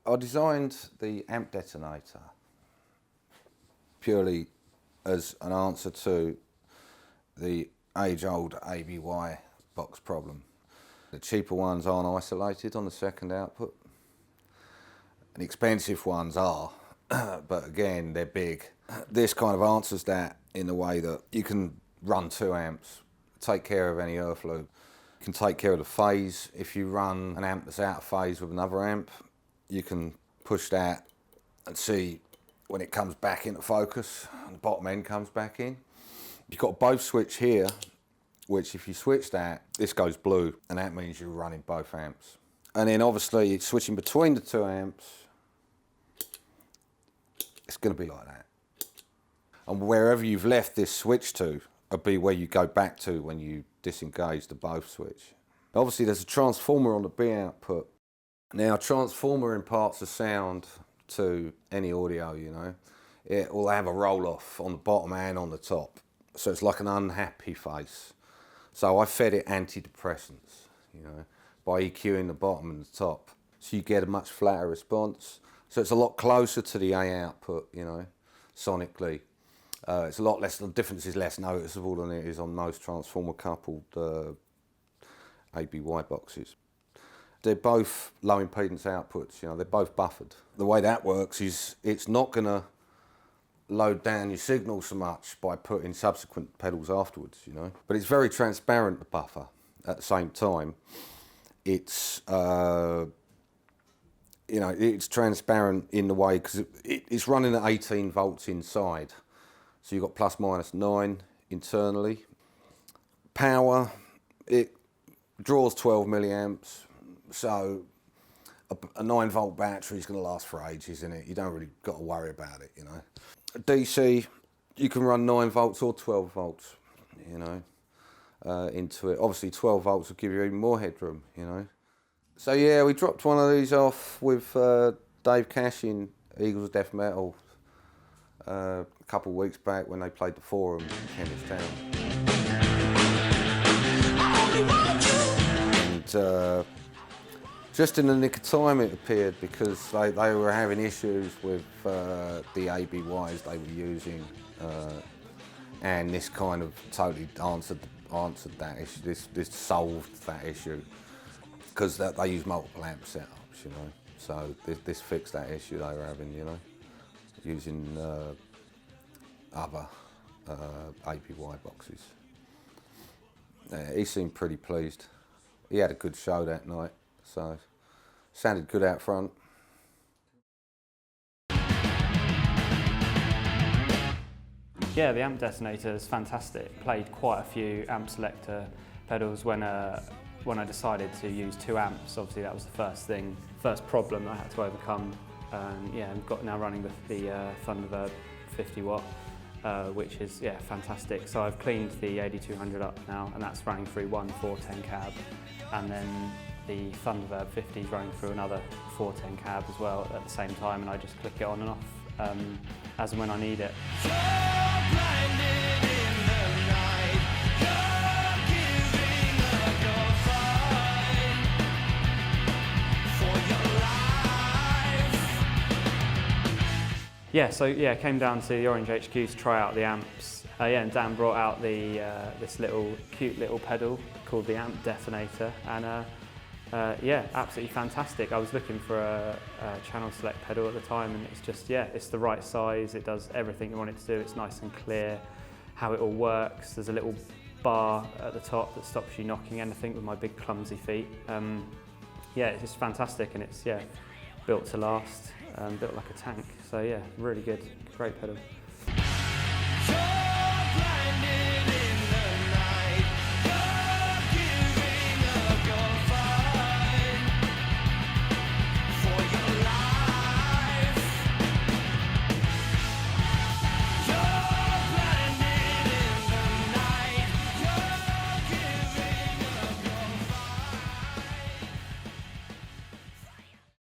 I designed the amp detonator purely as an answer to the age-old ABY box problem. The cheaper ones aren't isolated on the second output. And the expensive ones are, but again, they're big. This kind of answers that in the way that you can run 2 amps, take care of any earth loop. You can take care of the phase. If you run an amp that's out of phase with another amp, you can push that and see when it comes back into focus, and the bottom end comes back in. You've got both switch here, which if you switch that, this goes blue, and that means you're running both amps. And then obviously switching between the 2 amps, it's going to be like that. And wherever you've left this switch to, will be where you go back to when you disengage the both switch. Obviously there's a transformer on the B output. Now a transformer imparts a sound to any audio, you know. It will have a roll off on the bottom and on the top. So it's like an unhappy face. So I fed it antidepressants, you know, by EQing the bottom and the top. So you get a much flatter response. So it's a lot closer to the A output, you know, sonically. It's a lot less, the difference is less noticeable than it is on most transformer coupled ABY boxes. They're both low impedance outputs, you know, they're both buffered. The way that works is it's not going to load down your signal so much by putting subsequent pedals afterwards, you know. But it's very transparent, the buffer, at the same time. It's, you know, it's transparent in the way, because it's running at 18 volts inside. So you've got plus minus 9 internally. Power, it draws 12 milliamps. So a 9 volt battery is going to last for ages, isn't it? You don't really got to worry about it, you know. DC, you can run 9 volts or 12 volts, you know, into it. Obviously 12 volts will give you even more headroom, you know. So yeah, we dropped one of these off with Dave Cash in Eagles of Death Metal a couple of weeks back when they played the Forum in Kentish Town. And just in the nick of time it appeared, because they were having issues with the ABYs they were using, and this kind of totally answered that issue. This solved that issue, because they use multiple amp setups, you know. So this fixed that issue they were having, you know, using other ABY boxes. He seemed pretty pleased. He had a good show that night, so sounded good out front. Yeah, the amp detonator is fantastic. Played quite a few amp selector pedals when I decided to use 2 amps. Obviously that was the first problem I had to overcome. Yeah, I've got now running the Thunderbird 50 watt, which is, yeah, fantastic. So I've cleaned the 8200 up now, and that's running through one 410 cab, and then the Thunderbird 50 is running through another 410 cab as well at the same time, and I just click it on and off as and when I need it. Yeah, so yeah, came down to the Orange HQ to try out the amps. Yeah, and Dan brought out this cute little pedal called the Amp Detonator, and yeah, absolutely fantastic. I was looking for a channel select pedal at the time, and it's just, yeah, it's the right size. It does everything you want it to do. It's nice and clear how it all works. There's a little bar at the top that stops you knocking anything with my big clumsy feet. Yeah, it's just fantastic, and it's, yeah, built to last, built like a tank. So yeah, really good, great pedal.